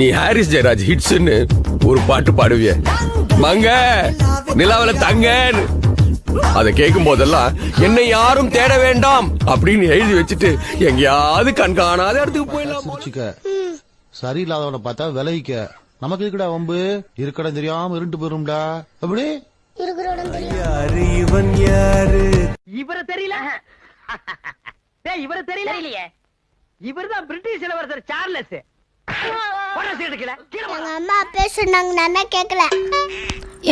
நீ ஹாரிஸ் ஜெயராஜ் ஹிட்ஸ்ன்னு ஒரு பாட்டு பாடுவிய, மங்க நிலாவில தங்கன்னு. அதை கேட்கும் போதெல்லாம் என்னை யாரும் தேட வேண்டாம் அப்படின்னு எழுதி வச்சுட்டு எங்கேயாவது கண்காணாத இடத்துக்கு போயிடலாம். சரியில்லாதவனை பார்த்தா விலகிக்க. நமக்கு இருக்குடா வம்பு, இருக்கட தெரியாம இருண்டு போயிரும்டா. அப்படி இவன் யாரு? இவர தெரியல, இவர தெரியலையே. இவர்தான் பிரிட்டிஷ் இளவரசர் சார்லஸ். எங்க அம்மா பேசுனாங்க, நானே கேட்கல.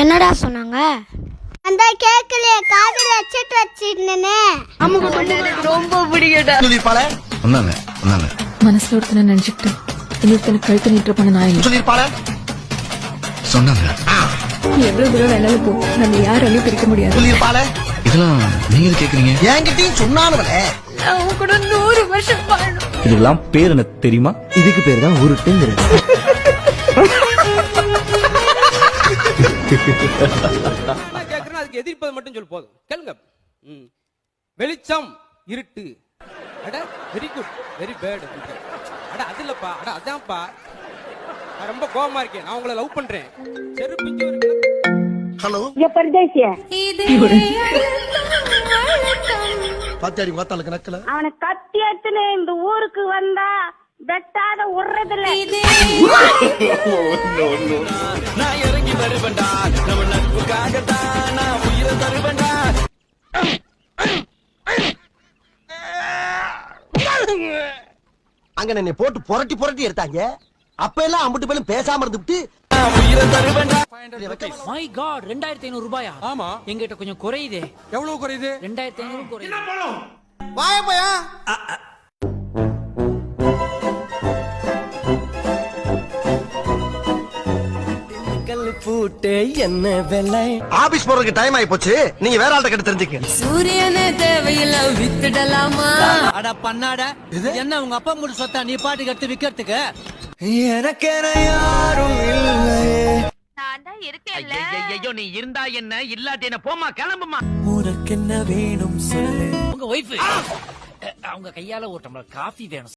என்னடா சொன்னாங்க? அந்த கேக்கலையே, காதுல வச்சிட்டு வச்சிருந்தேனே. அம்முக்கு ரொம்ப பிடிக்கடா. சொல்லிருப்பாளே சொன்னாங்க சொன்னாங்க. மனசுல ஒருத்தனை நினைச்சுக்கிட்டு இன்னொருத்தனை கழுத்து நீட்டு பண்ண நான் சொல்லிருப்பாளே சொன்னாங்க. நீ எவ்வளவு தூரம் வேணாலும் போ, நம்ம யாராலையும் பிரிக்க முடியாது. சொல்லிருப்பாளே. இதெல்லாம் நீங்க கேக்குறீங்க? என்கிட்டயும் சொன்னானுவலே. நான் கூட 100 வருஷம் வாழணும். இதெல்லாம் பேர் என்ன தெரியுமா? இதுக்கு பேர் தான் உருட்டுங்கிறது. அதுக்கு எதிர்ப்பது மட்டும் சொல்லு போதும். கேளுங்க. வெளிச்சம் இருட்டு. அட வெரி குட், வெரி பேட். அட அது இல்லப்பா, அட அதான்ப்பா. நான் ரொம்ப கோவமா இருக்கேன், நான் உங்களை லவ் பண்றேன். செருப்பிஞ்சு ஒரு ஹலோ பரதேசியா பாத்தியாடி வாத்தாளுக்கு நக்கல. அவனை கத்தி எடுத்துன்னு இந்த ஊருக்கு வந்தா வெட்டாத உடுறதில்ல. நான் இறங்கி வருவேன்டா, நம்ம நட்புக்காக தான் நான் உயிரை தருவேன்டா. அங்க என்னை போட்டு புரட்டி புரட்டி எடுத்தாங்க. அப்ப எல்லாம் அம்புட்டு பேரும் பேசாம இருந்துட்டு உயிரை தருவேன்டா. மை காட், 2500 ரூபாயா? ஆமா. எங்கிட்ட கொஞ்சம் குறையுதே. எவ்வளவு குறையுது? 2500 குறையுது. வாய போயா. பூட்டே என்ன வெள்ளை. ஆபீஸ் போறதுக்கு டைம் ஆயி போச்சு, நீங்க வேற ஆள்கிட்ட கிட்ட தெரிஞ்சுக்க. சூரியனே தேவையில்ல, வித்துடலாமா? அட பண்ணாட, என்ன உங்க அப்பா மூடு சொத்தா நீ பாட்டுக்கு எடுத்து விக்கிறதுக்கு? எனக்கென யாரும் இல்லையே. நான் தான் இருக்கேன்ல. ஐயோ, நீ இருந்தா என்ன, இல்லாட்டி என்ன, போமா கிளம்புமா. உனக்கு என்ன வேணும் சொல்லு. உங்க ஒய்ஃப் அவங்க கையால ஒரு டம்ளர் காஃபி வேணும்.